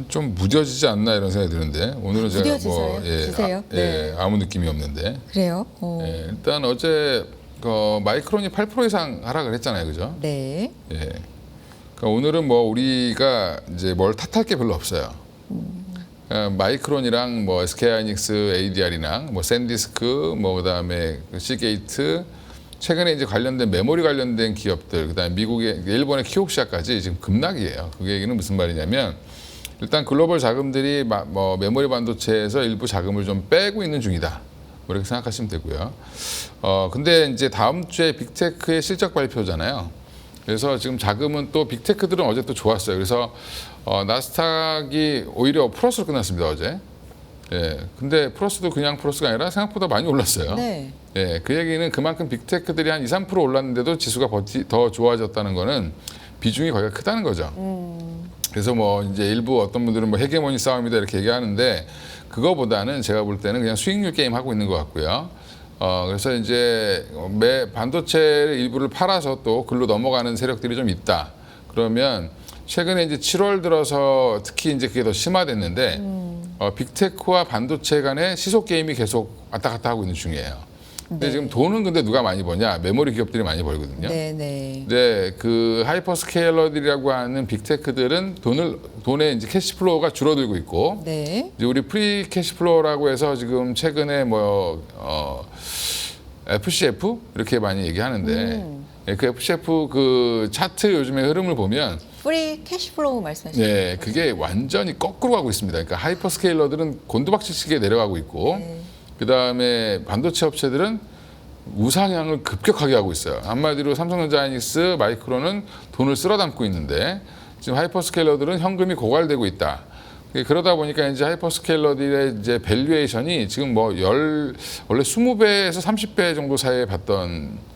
좀 무뎌지지 않나 이런 생각이 드는데 오늘은 제가 무뎌지세요? 주세요? 네. 아무 느낌이 없는데 그래요? 일단 어제 마이크론이 8% 이상 하락을 했잖아요, 그죠? 네. 예. 그러니까 오늘은 뭐 우리가 이제 뭘 탓할 게 별로 없어요. 마이크론이랑 뭐 SK하이닉스, ADR이랑 뭐 샌디스크, 뭐 그다음에 시게이트, 최근에 이제 관련된 메모리 관련된 기업들, 그다음에 미국의 일본의 키옥시아까지 지금 급락이에요. 그 얘기는 무슨 말이냐면 일단 글로벌 자금들이 뭐 메모리 반도체에서 일부 자금을 좀 빼고 있는 중이다. 뭐 이렇게 생각하시면 되고요. 근데 이제 다음 주에 빅테크의 실적 발표잖아요. 그래서 지금 자금은 또 빅테크들은 어제 또 좋았어요. 그래서 나스닥이 오히려 플러스로 끝났습니다, 어제. 예. 근데 플러스도 그냥 플러스가 아니라 생각보다 많이 올랐어요. 네. 예. 그 얘기는 그만큼 빅테크들이 한 2, 3% 올랐는데도 지수가 더 좋아졌다는 거는 비중이 거기가 크다는 거죠. 그래서 뭐 이제 일부 어떤 분들은 뭐 헤게모니 싸움이다 이렇게 얘기하는데 그거보다는 제가 볼 때는 그냥 수익률 게임 하고 있는 것 같고요. 그래서 이제 반도체 일부를 팔아서 또 글로 넘어가는 세력들이 좀 있다. 그러면 최근에 이제 7월 들어서 특히 이제 그게 더 심화됐는데 빅테크와 반도체 간의 시속 게임이 계속 왔다 갔다 하고 있는 중이에요. 근데 네. 지금 돈은 근데 누가 많이 버냐? 메모리 기업들이 많이 벌거든요. 네네. 네, 그 하이퍼스케일러들이라고 하는 빅테크들은 돈의 이제 캐시플로우가 줄어들고 있고, 네. 이제 우리 프리 캐시플로우라고 해서 지금 최근에 FCF 이렇게 많이 얘기하는데, 그 FCF 그 차트 요즘의 흐름을 보면, 프리 캐시플로우 말씀하시는 네, 그게 완전히 거꾸로 가고 있습니다. 그러니까 하이퍼스케일러들은 곤두박질치게 내려가고 있고, 그 다음에 반도체 업체들은 우상향을 급격하게 하고 있어요. 한마디로 삼성전자, 하이닉스, 마이크론은 돈을 쓸어 담고 있는데 지금 하이퍼스케일러들은 현금이 고갈되고 있다. 그러다 보니까 이제 하이퍼스케일러들의 이제 밸류에이션이 지금 원래 20배에서 30배 정도 사이에 봤던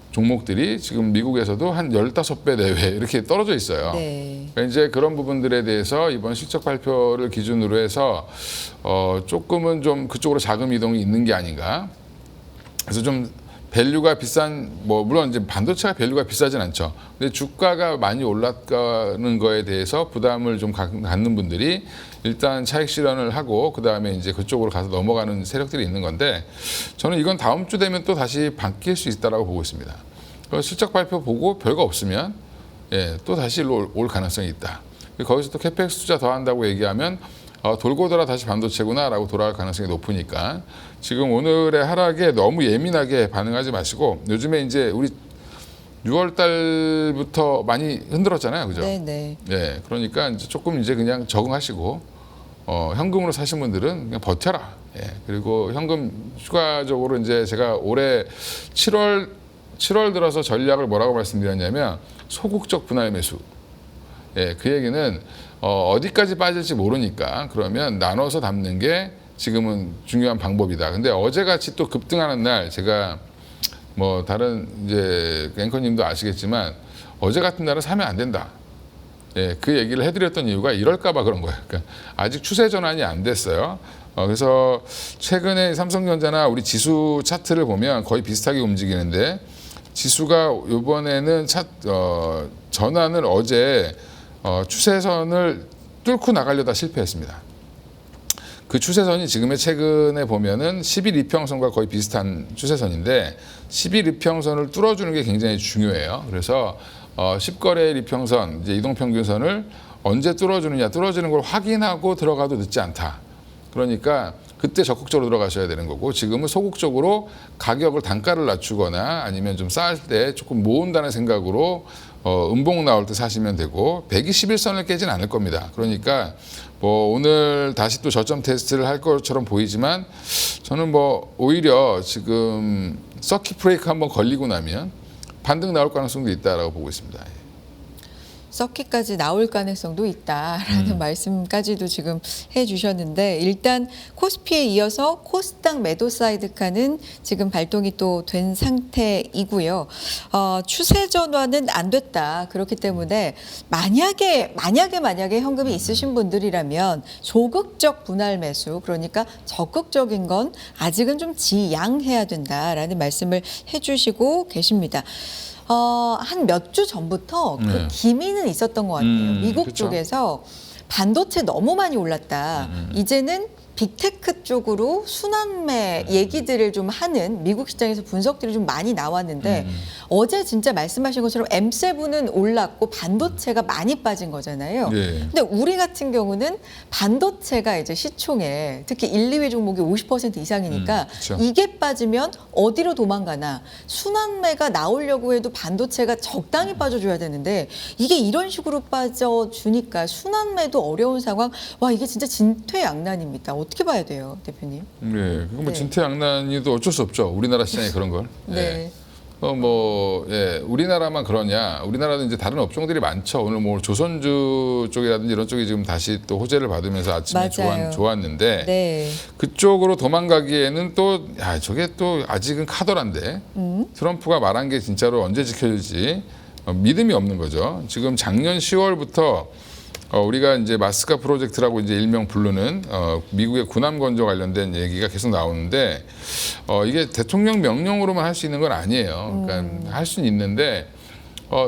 종목들이 지금 미국에서도 한 15배 내외 이렇게 떨어져 있어요. 네. 그러니까 이제 그런 부분들에 대해서 이번 실적 발표를 기준으로 해서 조금은 좀 그쪽으로 자금 이동이 있는 게 아닌가. 그래서 좀 밸류가 비싼 물론 이제 반도체가 밸류가 비싸진 않죠. 근데 주가가 많이 올라가는 거에 대해서 부담을 좀 갖는 분들이 일단 차익 실현을 하고 그다음에 이제 그쪽으로 가서 넘어가는 세력들이 있는 건데 저는 이건 다음 주 되면 또 다시 바뀔 수 있다라고 보고 있습니다. 실적 발표 보고 별거 없으면 또 다시 일로 올 가능성이 있다. 거기서 또 캐펙스 투자 더 한다고 얘기하면 돌고 돌아 다시 반도체구나라고 돌아갈 가능성이 높으니까 지금 오늘의 하락에 너무 예민하게 반응하지 마시고 요즘에 이제 우리 6월 달부터 많이 흔들었잖아요, 그죠? 네네. 예, 그러니까 이제 조금 이제 그냥 적응하시고 현금으로 사신 분들은 그냥 버텨라. 예, 그리고 현금 추가적으로 이제 제가 올해 7월 들어서 전략을 뭐라고 말씀드렸냐면 소극적 분할 매수. 예, 그 얘기는 어디까지 빠질지 모르니까 그러면 나눠서 담는 게 지금은 중요한 방법이다. 근데 어제같이 또 급등하는 날 제가 뭐 다른 이제 앵커님도 아시겠지만 어제 같은 날은 사면 안 된다. 예, 그 얘기를 해드렸던 이유가 이럴까봐 그런 거예요. 그러니까 아직 추세 전환이 안 됐어요. 그래서 최근에 삼성전자나 우리 지수 차트를 보면 거의 비슷하게 움직이는데 지수가 이번에는 전환을 어제 추세선을 뚫고 나가려다 실패했습니다. 그 추세선이 지금의 최근에 보면은 10일 이평선과 거의 비슷한 추세선인데 10일 이평선을 뚫어주는 게 굉장히 중요해요. 그래서 10거래일 이평선, 이제 이동평균선을 언제 뚫어주느냐, 뚫어주는 걸 확인하고 들어가도 늦지 않다. 그러니까 그때 적극적으로 들어가셔야 되는 거고 지금은 소극적으로 가격을 단가를 낮추거나 아니면 좀 쌀 때 조금 모은다는 생각으로 음봉 나올 때 사시면 되고 121선을 깨진 않을 겁니다. 그러니까 오늘 다시 또 저점 테스트를 할 것처럼 보이지만 저는 오히려 지금 서킷 브레이크 한번 걸리고 나면 반등 나올 가능성도 있다라고 보고 있습니다. 서킷까지 나올 가능성도 있다라는 말씀까지도 지금 해주셨는데 일단 코스피에 이어서 코스닥 매도 사이드카는 지금 발동이 또 된 상태이고요. 추세 전환은 안 됐다. 그렇기 때문에 만약에 현금이 있으신 분들이라면 조극적 분할 매수, 그러니까 적극적인 건 아직은 좀 지양해야 된다라는 말씀을 해주시고 계십니다. 한 몇 주 전부터 그 기미는 있었던 것 같아요. 미국 그쵸. 쪽에서 반도체 너무 많이 올랐다. 이제는 빅테크 쪽으로 순환매 얘기들을 좀 하는 미국 시장에서 분석들이 좀 많이 나왔는데 어제 진짜 말씀하신 것처럼 M7은 올랐고 반도체가 많이 빠진 거잖아요. 네. 근데 우리 같은 경우는 반도체가 이제 시총에 특히 1, 2위 종목이 50% 이상이니까 그쵸. 이게 빠지면 어디로 도망가나 순환매가 나오려고 해도 반도체가 적당히 빠져줘야 되는데 이게 이런 식으로 빠져주니까 순환매도 어려운 상황. 와, 이게 진짜 진퇴양난입니다. 어떻게 봐야 돼요, 대표님? 네, 그거 뭐 네. 진퇴양난이도 어쩔 수 없죠. 우리나라 시장에 그런 걸. 네. 우리나라만 그러냐? 우리나라도 이제 다른 업종들이 많죠. 오늘 뭐 조선주 쪽이라든지 이런 쪽이 지금 다시 또 호재를 받으면서 아침에 맞아요. 좋았는데 네. 그쪽으로 도망가기에는 또 저게 또 아직은 카더란데 트럼프가 말한 게 진짜로 언제 지켜질지 믿음이 없는 거죠. 지금 작년 10월부터 우리가 이제 마스카 프로젝트라고 이제 일명 부르는 미국의 군함 건조 관련된 얘기가 계속 나오는데 이게 대통령 명령으로만 할 수 있는 건 아니에요. 그러니까 할 수는 있는데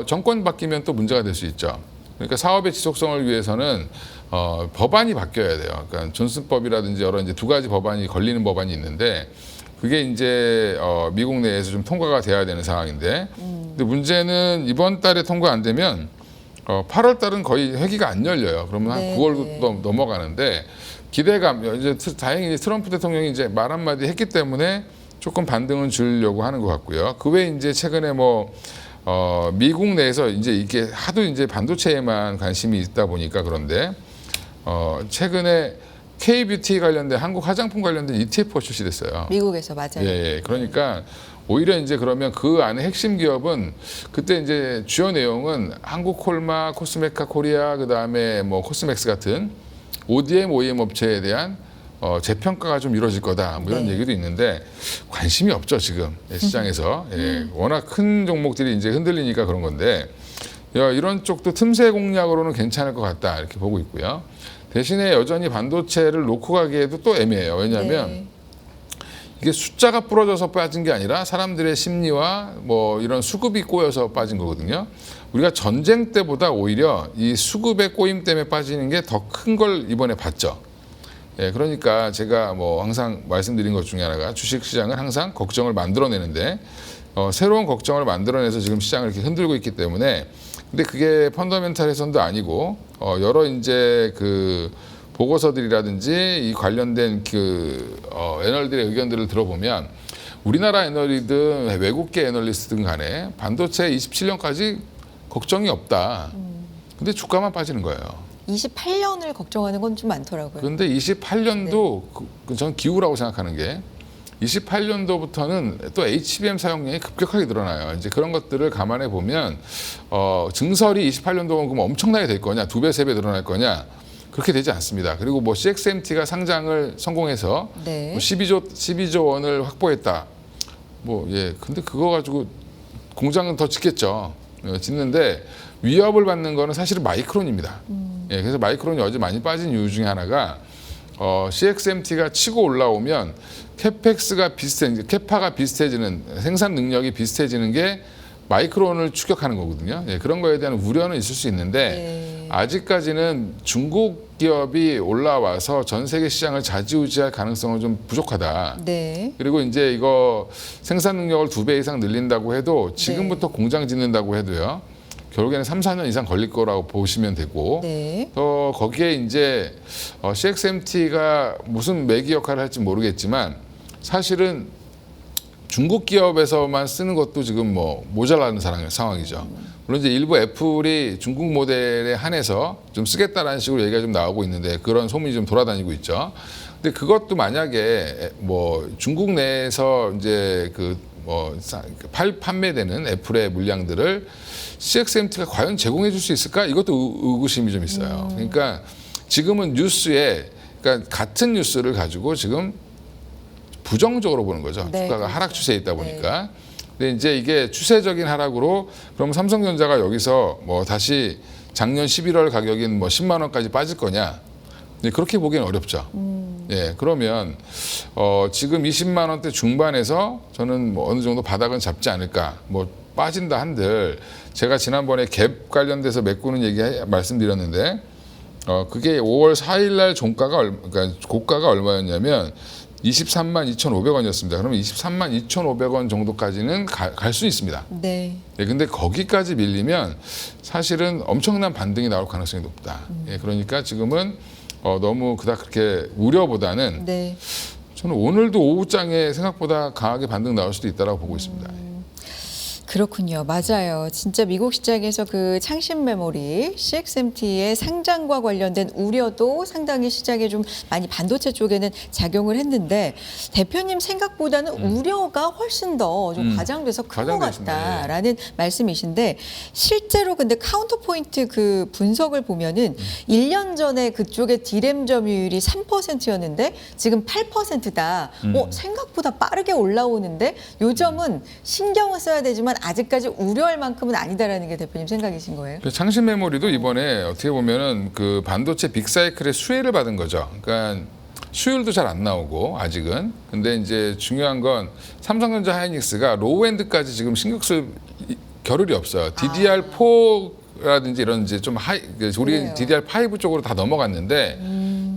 정권 바뀌면 또 문제가 될 수 있죠. 그러니까 사업의 지속성을 위해서는 법안이 바뀌어야 돼요. 그러니까 존슨법이라든지 여러 이제 두 가지 법안이 걸리는 법안이 있는데 그게 이제 미국 내에서 좀 통과가 돼야 되는 상황인데 근데 문제는 이번 달에 통과 안 되면 8월 달은 거의 회기가 안 열려요. 그러면 한 네, 9월도 넘어가는데 기대감 이제 다행히 트럼프 대통령이 이제 말 한마디 했기 때문에 조금 반등은 주려고 하는 것 같고요. 그 외에 이제 최근에 미국 내에서 이제 이게 하도 이제 반도체에만 관심이 있다 보니까 그런데 최근에 K-뷰티 관련된 한국 화장품 관련된 ETF가 출시됐어요. 미국에서 맞아요. 예. 그러니까 오히려 이제 그러면 그 안에 핵심 기업은 그때 이제 주요 내용은 한국콜마, 코스메카 코리아, 그 다음에 뭐 코스맥스 같은 ODM, OEM 업체에 대한 재평가가 좀 이루어질 거다. 뭐 이런 네. 얘기도 있는데 관심이 없죠 지금 시장에서. 예, 워낙 큰 종목들이 이제 흔들리니까 그런 건데 이런 쪽도 틈새 공략으로는 괜찮을 것 같다 이렇게 보고 있고요. 대신에 여전히 반도체를 놓고 가기에도 또 애매해요. 왜냐하면 네. 이게 숫자가 부러져서 빠진 게 아니라 사람들의 심리와 뭐 이런 수급이 꼬여서 빠진 거거든요. 우리가 전쟁 때보다 오히려 이 수급의 꼬임 때문에 빠지는 게 더 큰 걸 이번에 봤죠. 예, 그러니까 제가 뭐 항상 말씀드린 것 중에 하나가 주식시장은 항상 걱정을 만들어내는데 새로운 걱정을 만들어내서 지금 시장을 이렇게 흔들고 있기 때문에 근데 그게 펀더멘탈 해선도 아니고 여러 이제 그 보고서들이라든지 이 관련된 애널들의 의견들을 들어보면 우리나라 애널이든 외국계 애널리스트든 간에 반도체 27년까지 걱정이 없다. 근데 주가만 빠지는 거예요. 28년을 걱정하는 건 좀 많더라고요. 그런데 28년도 저는 기우라고 생각하는 게 28년도부터는 또 HBM 사용량이 급격하게 늘어나요. 이제 그런 것들을 감안해 보면 증설이 28년도면 그럼 엄청나게 될 거냐, 2배, 3배 늘어날 거냐 그렇게 되지 않습니다. 그리고 뭐 CXMT가 상장을 성공해서 네. 12조 원을 확보했다. 근데 그거 가지고 공장은 더 짓겠죠. 짓는데 위협을 받는 거는 사실은 마이크론입니다. 예, 그래서 마이크론이 어제 많이 빠진 이유 중에 하나가 CXMT가 치고 올라오면 캐파가 비슷해지는 생산 능력이 비슷해지는 게 마이크론을 추격하는 거거든요. 예, 그런 거에 대한 우려는 있을 수 있는데 아직까지는 중국 기업이 올라와서 전 세계 시장을 좌지우지할 가능성은 좀 부족하다. 네. 그리고 이제 이거 생산 능력을 2배 이상 늘린다고 해도 지금부터 공장 짓는다고 해도요. 결국에는 3, 4년 이상 걸릴 거라고 보시면 되고 네. 또 거기에 이제 CXMT가 무슨 매기 역할을 할지 모르겠지만 사실은 중국 기업에서만 쓰는 것도 지금 뭐 모자라는 상황이죠. 물론 이제 일부 애플이 중국 모델에 한해서 좀 쓰겠다라는 식으로 얘기가 좀 나오고 있는데 그런 소문이 좀 돌아다니고 있죠. 근데 그것도 만약에 뭐 중국 내에서 이제 그 판매되는 애플의 물량들을 CXMT가 과연 제공해 줄 수 있을까? 이것도 의구심이 좀 있어요. 그러니까 지금은 뉴스에 그러니까 같은 뉴스를 가지고 지금 부정적으로 보는 거죠. 네, 주가가 그렇죠. 하락 추세에 있다 보니까. 근데 이제 이게 추세적인 하락으로 그럼 삼성전자가 여기서 뭐 다시 작년 11월 가격인 뭐 10만 원까지 빠질 거냐? 네, 그렇게 보기는 어렵죠. 예, 그러면 지금 20만 원대 중반에서 저는 뭐 어느 정도 바닥은 잡지 않을까. 뭐 빠진다 한들 제가 지난번에 갭 관련돼서 메꾸는 얘기 말씀드렸는데 그게 5월 4일 날 그러니까 고가가 얼마였냐면 23만 2,500원이었습니다. 그러면 23만 2,500원 정도까지는 갈 수 있습니다. 네. 예, 근데 거기까지 밀리면 사실은 엄청난 반등이 나올 가능성이 높다. 예, 그러니까 지금은 너무 그렇게 우려보다는 네. 저는 오늘도 오후장에 생각보다 강하게 반등 나올 수도 있다고 보고 있습니다. 그렇군요. 맞아요. 진짜 미국 시장에서 그 창신 메모리 CXMT의 상장과 관련된 우려도 상당히 시장에 좀 많이 반도체 쪽에는 작용을 했는데 대표님 생각보다는 우려가 훨씬 더 좀 과장돼서 큰 것 과장돼 있습니다. 같다라는 말씀이신데 실제로 근데 카운터포인트 그 분석을 보면은 1년 전에 그쪽의 디램 점유율이 3%였는데 지금 8%다. 생각보다 빠르게 올라오는데 요 점은 신경을 써야 되지만 아직까지 우려할 만큼은 아니다라는 게 대표님 생각이신 거예요? 창신 메모리도 이번에 어떻게 보면은 그 반도체 빅사이클의 수혜를 받은 거죠. 그러니까 수율도 잘 안 나오고 아직은. 근데 이제 중요한 건 삼성전자 하이닉스가 로우엔드까지 지금 신경 쓸 겨를이 없어요. DDR4라든지 이런 이제 좀 우리 그래요. DDR5 쪽으로 다 넘어갔는데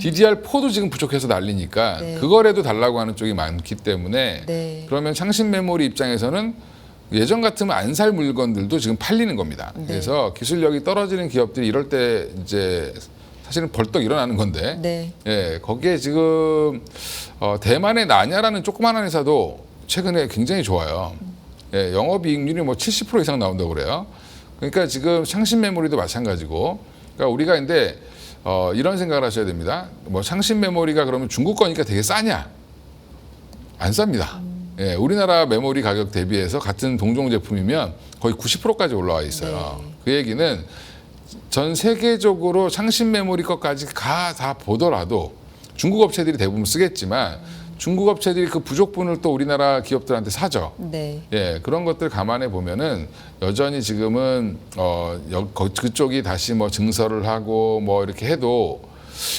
DDR4도 지금 부족해서 난리니까 네. 그거라도 달라고 하는 쪽이 많기 때문에 네. 그러면 창신 메모리 입장에서는 예전 같으면 안 살 물건들도 지금 팔리는 겁니다. 네. 그래서 기술력이 떨어지는 기업들이 이럴 때 이제 사실은 벌떡 일어나는 건데, 네. 예, 거기에 지금 대만의 나냐라는 조그마한 회사도 최근에 굉장히 좋아요. 예, 영업이익률이 뭐 70% 이상 나온다고 그래요. 그러니까 지금 창신 메모리도 마찬가지고, 그러니까 우리가 근데 이런 생각을 하셔야 됩니다. 뭐 창신 메모리가 그러면 중국 거니까 되게 싸냐? 안 쌉니다. 예, 우리나라 메모리 가격 대비해서 같은 동종 제품이면 거의 90%까지 올라와 있어요. 네. 그 얘기는 전 세계적으로 창신 메모리 것까지 다 보더라도 중국 업체들이 대부분 쓰겠지만 중국 업체들이 그 부족분을 또 우리나라 기업들한테 사죠. 네. 예, 그런 것들 감안해 보면은 여전히 지금은 그쪽이 다시 뭐 증설을 하고 뭐 이렇게 해도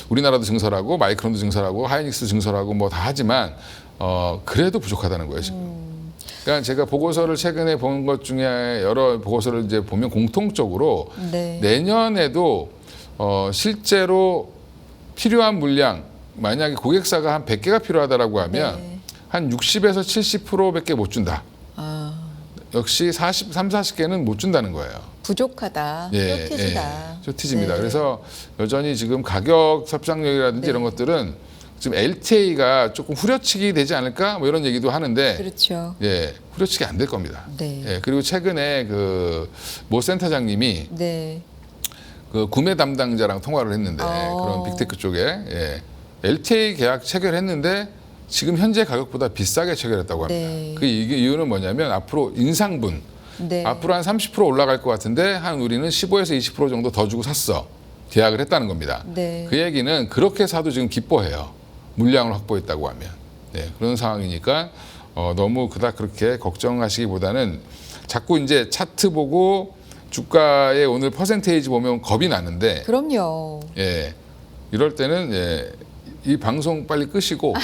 우리나라도 증설하고 마이크론도 증설하고 하이닉스 증설하고 뭐 다 하지만 그래도 부족하다는 거예요, 지금. 그러니까 제가 보고서를 최근에 본 것 중에 여러 보고서를 이제 보면 공통적으로 네. 내년에도 실제로 필요한 물량, 만약에 고객사가 한 100개가 필요하다라고 하면 네. 한 60에서 70%밖에 못 준다. 아, 역시 40개는 못 준다는 거예요. 부족하다. 예, 쇼티지다. 쇼티지입니다. 네. 그래서 여전히 지금 가격 협상력이라든지 네. 이런 것들은 지금 LTA가 조금 후려치기 되지 않을까 뭐 이런 얘기도 하는데 그렇죠. 예, 후려치기 안 될 겁니다. 네. 예, 그리고 최근에 그 모 센터장님이 네. 그 구매 담당자랑 통화를 했는데 그런 빅테크 쪽에 LTA 계약 체결했는데 지금 현재 가격보다 비싸게 체결했다고 합니다. 네. 그 이유는 뭐냐면 앞으로 인상분 네. 앞으로 한 30% 올라갈 것 같은데 한 우리는 15에서 20% 정도 더 주고 샀어. 계약을 했다는 겁니다. 네. 그 얘기는 그렇게 사도 지금 기뻐해요. 물량을 확보했다고 하면. 네, 그런 상황이니까 너무 그렇게 걱정하시기보다는 자꾸 이제 차트 보고 주가의 오늘 퍼센테이지 보면 겁이 나는데 그럼요. 예, 이럴 때는 예, 이 방송 빨리 끄시고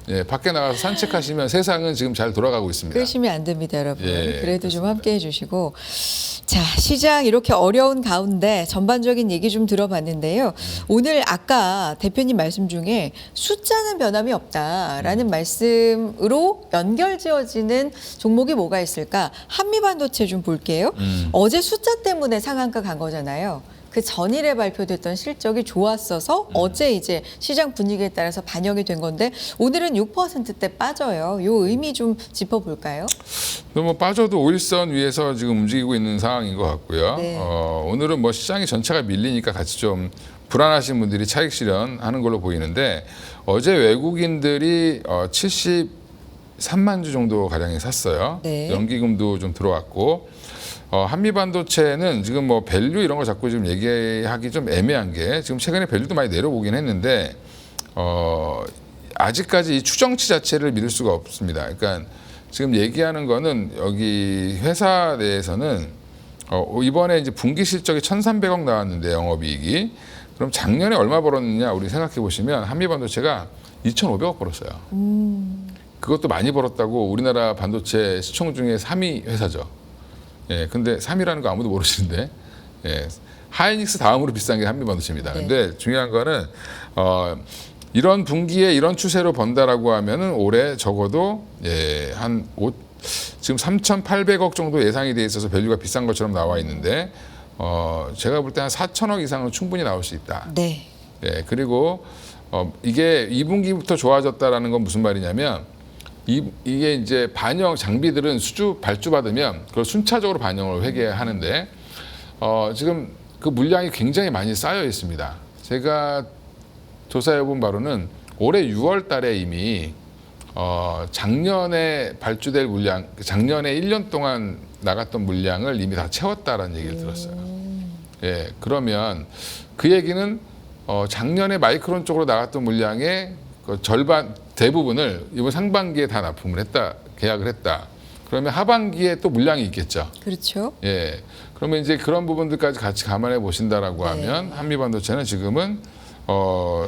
예, 밖에 나가서 산책하시면 세상은 지금 잘 돌아가고 있습니다. 끄시면 안 됩니다, 여러분. 예, 그래도 좀 함께 해주시고. 자, 시장 이렇게 어려운 가운데 전반적인 얘기 좀 들어봤는데요. 오늘 아까 대표님 말씀 중에 숫자는 변함이 없다라는 말씀으로 연결지어지는 종목이 뭐가 있을까? 한미반도체 좀 볼게요. 어제 숫자 때문에 상한가 간 거잖아요. 그 전일에 발표됐던 실적이 좋았어서 어제 이제 시장 분위기에 따라서 반영이 된 건데 오늘은 6%대 빠져요. 요 의미 좀 짚어볼까요? 뭐 빠져도 5일선 위에서 지금 움직이고 있는 상황인 것 같고요. 네. 오늘은 뭐 시장이 전체가 밀리니까 같이 좀 불안하신 분들이 차익 실현하는 걸로 보이는데 어제 외국인들이 3만 주 정도 가량이 샀어요. 네. 연기금도 좀 들어왔고 한미 반도체는 지금 뭐 밸류 이런 거 자꾸 지금 얘기하기 좀 애매한 게 지금 최근에 밸류도 많이 내려오긴 했는데 아직까지 이 추정치 자체를 믿을 수가 없습니다. 그러니까 지금 얘기하는 거는 여기 회사 내에서는 이번에 이제 분기 실적이 1,300억 나왔는데 영업이익이 그럼 작년에 얼마 벌었느냐 우리 생각해 보시면 한미 반도체가 2,500억 벌었어요. 그것도 많이 벌었다고 우리나라 반도체 시총 중에 3위 회사죠. 예, 근데 3위라는 거 아무도 모르시는데, 예, 하이닉스 다음으로 비싼 게 한미 반도체입니다. 네. 근데 중요한 거는 이런 분기에 이런 추세로 번다라고 하면은 올해 적어도 지금 3,800억 정도 예상이 돼 있어서 밸류가 비싼 것처럼 나와 있는데 제가 볼 때 한 4,000억 이상은 충분히 나올 수 있다. 네. 예, 그리고 이게 2분기부터 좋아졌다라는 건 무슨 말이냐면 이게 이제 반영 장비들은 수주 발주받으면 그걸 순차적으로 반영을 회계하는데 지금 그 물량이 굉장히 많이 쌓여 있습니다. 제가 조사해 본 바로는 올해 6월 달에 이미 작년에 발주될 물량, 작년에 1년 동안 나갔던 물량을 이미 다 채웠다라는 얘기를 들었어요. 예, 그러면 그 얘기는 작년에 마이크론 쪽으로 나갔던 물량의 그 절반 대부분을 이번 상반기에 다 납품을 했다, 계약을 했다. 그러면 하반기에 또 물량이 있겠죠. 그렇죠. 예, 그러면 이제 그런 부분들까지 같이 감안해 보신다라고 네. 하면 한미 반도체는 지금은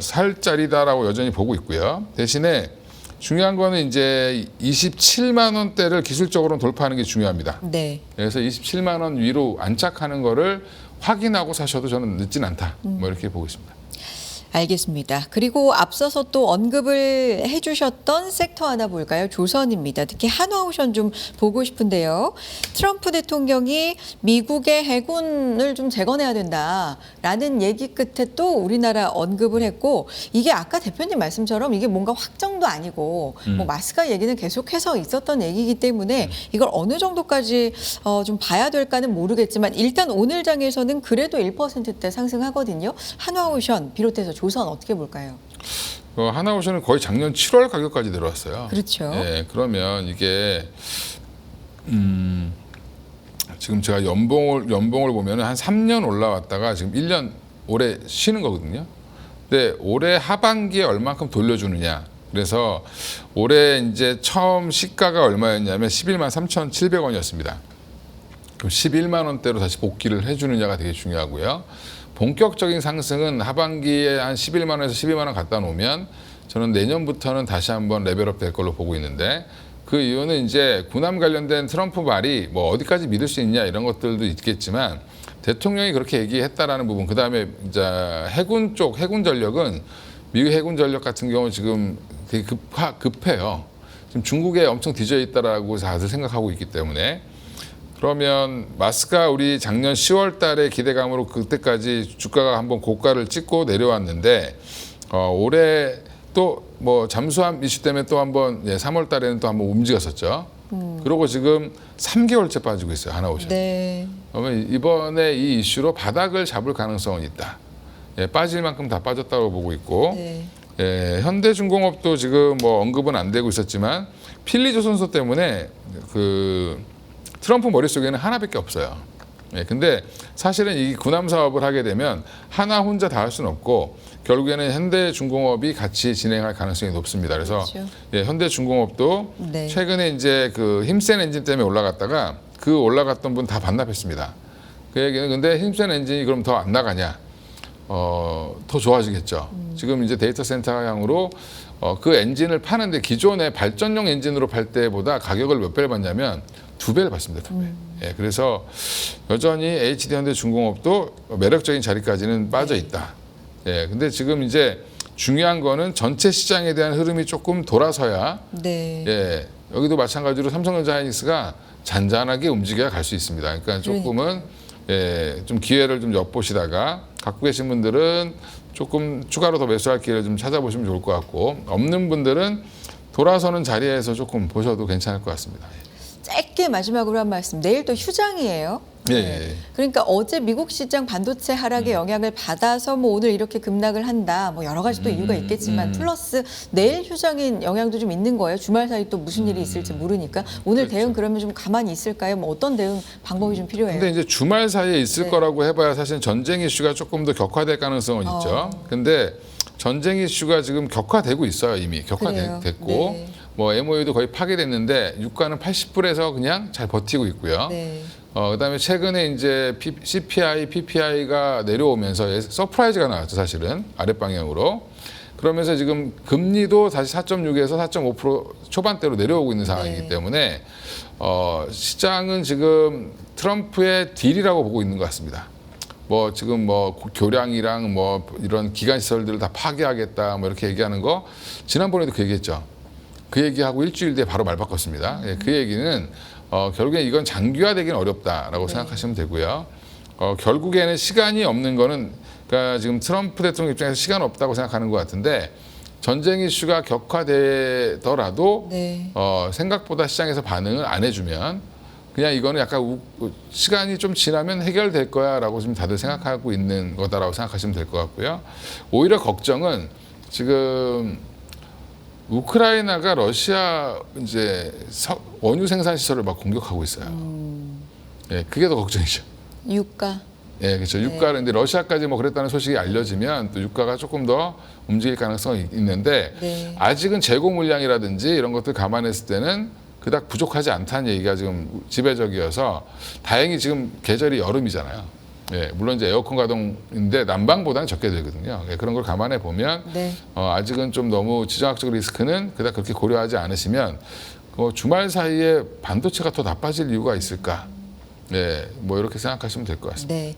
살 자리다라고 여전히 보고 있고요. 대신에 중요한 거는 이제 27만 원대를 기술적으로는 돌파하는 게 중요합니다. 네. 그래서 27만 원 위로 안착하는 거를 확인하고 사셔도 저는 늦진 않다. 뭐 이렇게 보고 있습니다. 알겠습니다. 그리고 앞서서 또 언급을 해주셨던 섹터 하나 볼까요? 조선입니다. 특히 한화오션 좀 보고 싶은데요. 트럼프 대통령이 미국의 해군을 좀 재건해야 된다라는 얘기 끝에 또 우리나라 언급을 했고 이게 아까 대표님 말씀처럼 이게 뭔가 확정도 아니고 뭐 마스카 얘기는 계속해서 있었던 얘기이기 때문에 이걸 어느 정도까지 좀 봐야 될까는 모르겠지만 일단 오늘 장에서는 그래도 1%대 상승하거든요. 한화오션 비롯해서 조선 어떻게 볼까요? 하나오션은 거의 작년 7월 가격까지 내려왔어요. 그렇죠. 예, 그러면 이게 지금 제가 연봉을 보면 한 3년 올라왔다가 지금 1년 올해 쉬는 거거든요. 근데 올해 하반기에 얼만큼 돌려주느냐. 그래서 올해 이제 처음 시가가 얼마였냐면 11만 3,700원이었습니다. 그럼 11만 원대로 다시 복귀를 해주느냐가 되게 중요하고요. 본격적인 상승은 하반기에 한 11만 원에서 12만 원 갖다 놓으면 저는 내년부터는 다시 한번 레벨업 될 걸로 보고 있는데 그 이유는 이제 군함 관련된 트럼프 말이 뭐 어디까지 믿을 수 있냐 이런 것들도 있겠지만 대통령이 그렇게 얘기했다라는 부분 그다음에 이제 해군 쪽 해군 전력은 미국 해군 전력 같은 경우 지금 되게 급해요. 지금 중국에 엄청 뒤져 있다라고 다들 생각하고 있기 때문에 그러면 마스가 우리 작년 10월 달에 기대감으로 그때까지 주가가 한번 고가를 찍고 내려왔는데 올해 또 뭐 잠수함 이슈 때문에 또 한번 3월 달에는 또 한번 움직였었죠. 그리고 지금 3개월째 빠지고 있어요. 하나오션. 네. 그러면 이번에 이 이슈로 바닥을 잡을 가능성은 있다. 예, 빠질 만큼 다 빠졌다고 보고 있고 네. 예, 현대중공업도 지금 뭐 언급은 안 되고 있었지만 필리조선소 때문에 그 트럼프 머릿속에는 하나밖에 없어요. 예, 근데 사실은 이 군함 사업을 하게 되면 하나 혼자 다 할 수는 없고 결국에는 현대중공업이 같이 진행할 가능성이 높습니다. 그래서 그렇죠. 예, 현대중공업도 네. 최근에 이제 그 힘센 엔진 때문에 올라갔다가 그 올라갔던 분 다 반납했습니다. 그 얘기는 근데 힘센 엔진이 그럼 더 안 나가냐? 더 좋아지겠죠. 지금 이제 데이터 센터 향으로 그 엔진을 파는데 기존의 발전용 엔진으로 팔 때보다 가격을 몇 배를 받냐면 2배를 받습니다. 2배. 예, 그래서 여전히 HD현대중공업도 매력적인 자리까지는 빠져 있다. 예, 근데 지금 이제 중요한 거는 전체 시장에 대한 흐름이 조금 돌아서야 네. 예, 여기도 마찬가지로 삼성전자 하이닉스가 잔잔하게 움직여야 갈 수 있습니다. 그러니까 조금은 예, 좀 기회를 좀 엿보시다가 갖고 계신 분들은 조금 추가로 더 매수할 기회를 좀 찾아보시면 좋을 것 같고 없는 분들은 돌아서는 자리에서 조금 보셔도 괜찮을 것 같습니다. 짧게 마지막으로 한 말씀. 내일 또 휴장이에요. 예, 네. 예. 그러니까 어제 미국 시장 반도체 하락의 영향을 받아서 뭐 오늘 이렇게 급락을 한다. 뭐 여러 가지 또 이유가 있겠지만 플러스 내일 휴장인 영향도 좀 있는 거예요. 주말 사이 또 무슨 일이 있을지 모르니까 오늘 대응 그러면 좀 가만히 있을까요? 뭐 어떤 대응 방법이 좀 필요해요? 근데 이제 주말 사이에 있을 네. 거라고 해봐야 사실 전쟁 이슈가 조금 더 격화될 가능성은 있죠. 근데 전쟁 이슈가 지금 격화되고 있어요. 이미 그래요. 격화됐고 네. 뭐 MOU도 거의 파기됐는데 유가는 80불에서 그냥 잘 버티고 있고요. 네. 그다음에 최근에 이제 CPI, PPI가 내려오면서 서프라이즈가 나왔죠. 사실은 아랫 방향으로. 그러면서 지금 금리도 다시 4.6에서 4.5% 초반대로 내려오고 있는 상황이기 네. 때문에 시장은 지금 트럼프의 딜이라고 보고 있는 것 같습니다. 뭐 지금 뭐 교량이랑 뭐 이런 기간 시설들을 다 파괴하겠다 뭐 이렇게 얘기하는 거 지난번에도 그 얘기했죠. 그 얘기하고 일주일 뒤에 바로 말 바꿨습니다. 예, 그 얘기는 결국에 이건 장기화되기는 어렵다라고 생각하시면 되고요. 결국에는 시간이 없는 거는 그러니까 지금 트럼프 대통령 입장에서 시간 없다고 생각하는 것 같은데 전쟁 이슈가 격화되더라도 네. 생각보다 시장에서 반응을 안 해주면 그냥 이거는 약간 시간이 좀 지나면 해결될 거야라고 지금 다들 생각하고 있는 거다라고 생각하시면 될 것 같고요. 오히려 걱정은 지금 우크라이나가 러시아 이제 원유 생산 시설을 막 공격하고 있어요. 예, 그게 더 걱정이죠. 유가. 예, 그렇죠. 유가를 근데 러시아까지 뭐 그랬다는 소식이 알려지면 또 유가가 조금 더 움직일 가능성이 있는데 네. 아직은 재고 물량이라든지 이런 것들 감안했을 때는 그닥 부족하지 않다는 얘기가 지금 지배적이어서 다행히 지금 계절이 여름이잖아요. 예, 물론 이제 에어컨 가동인데 난방보다는 적게 들거든요. 예, 그런 걸 감안해 보면 네. 아직은 좀 너무 지정학적 리스크는 그닥 그렇게 고려하지 않으시면 주말 사이에 반도체가 더 나빠질 이유가 있을까? 네, 뭐 이렇게 생각하시면 될 것 같습니다. 네.